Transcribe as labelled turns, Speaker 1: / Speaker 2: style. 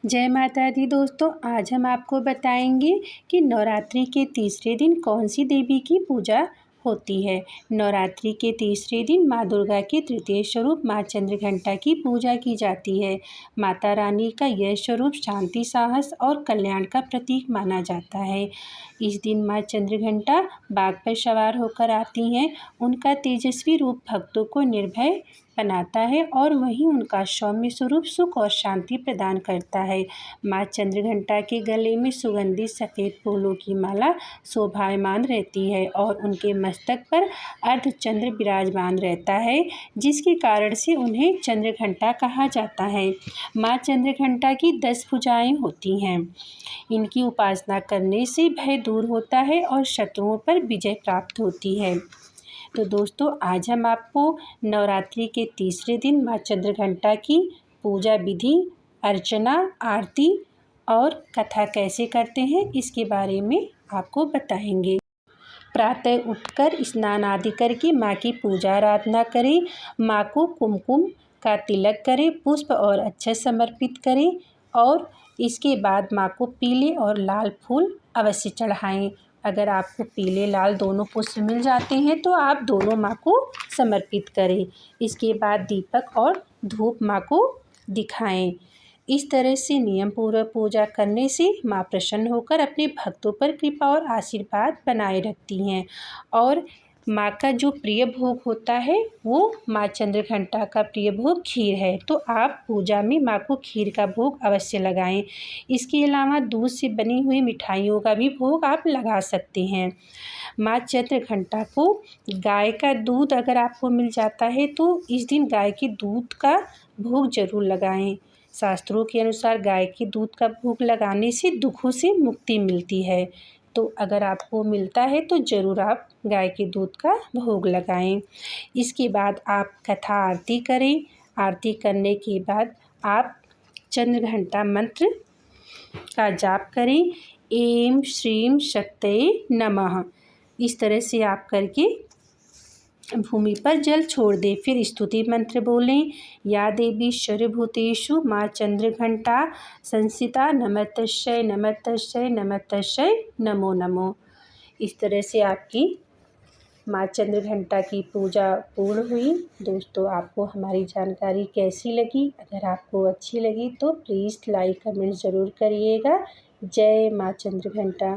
Speaker 1: जय माता दी दोस्तों, आज हम आपको बताएंगे कि नवरात्रि के तीसरे दिन कौन सी देवी की पूजा होती है। नवरात्रि के तीसरे दिन माँ दुर्गा के तृतीय स्वरूप माँ चंद्रघंटा की पूजा की जाती है। माता रानी का यह स्वरूप शांति, साहस और कल्याण का प्रतीक माना जाता है। इस दिन माँ चंद्रघंटा बाघ पर सवार होकर आती हैं। उनका तेजस्वी रूप भक्तों को निर्भय बनाता है और वहीं उनका सौम्य स्वरूप सुख और शांति प्रदान करता है। माँ चंद्रघंटा के गले में सुगंधित सफ़ेद फूलों की माला शोभायमान रहती है और उनके मस्तक पर अर्धचंद्र विराजमान रहता है, जिसके कारण से उन्हें चंद्रघंटा कहा जाता है। माँ चंद्रघंटा की 10 भुजाएं होती हैं। इनकी उपासना करने से भय दूर होता है और शत्रुओं पर विजय प्राप्त होती है। तो दोस्तों, आज हम आपको नवरात्रि के तीसरे दिन माँ चंद्रघंटा की पूजा विधि, अर्चना, आरती और कथा कैसे करते हैं इसके बारे में आपको बताएंगे। प्रातः उठकर स्नान आदि करके माँ की पूजा आराधना करें। माँ को कुमकुम का तिलक करें, पुष्प और अक्षत समर्पित करें और इसके बाद माँ को पीले और लाल फूल अवश्य चढ़ाएं। अगर आपको पीले लाल दोनों पुष्प मिल जाते हैं तो आप दोनों माँ को समर्पित करें। इसके बाद दीपक और धूप माँ को दिखाएं। इस तरह से नियम पूर्वक पूजा करने से माँ प्रसन्न होकर अपने भक्तों पर कृपा और आशीर्वाद बनाए रखती हैं। और माँ का जो प्रिय भोग होता है वो माँ चंद्रघंटा का प्रिय भोग खीर है, तो आप पूजा में माँ को खीर का भोग अवश्य लगाएं। इसके अलावा दूध से बनी हुई मिठाइयों का भी भोग आप लगा सकते हैं। माँ चंद्रघंटा को गाय का दूध अगर आपको मिल जाता है तो इस दिन गाय के दूध का भोग जरूर लगाएं। शास्त्रों के अनुसार गाय के दूध का भोग लगाने से दुखों से मुक्ति मिलती है, तो अगर आपको मिलता है तो ज़रूर आप गाय के दूध का भोग लगाएं। इसके बाद आप कथा आरती करें। आरती करने के बाद आप चंद्रघंटा मंत्र का जाप करें। ऐं श्रीं शक्तये नमः। इस तरह से आप करके भूमि पर जल छोड़ दें। फिर स्तुति मंत्र बोलें। या देवी सर्वभूतेषु माँ चंद्रघंटा संस्थिता नमस्तस्यै नमस्तस्यै नमस्तस्यै नमो नमो। इस तरह से आपकी माँ चंद्रघंटा की पूजा पूर्ण हुई। दोस्तों, आपको हमारी जानकारी कैसी लगी? अगर आपको अच्छी लगी तो प्लीज़ लाइक कमेंट ज़रूर करिएगा। जय माँ चंद्रघंटा।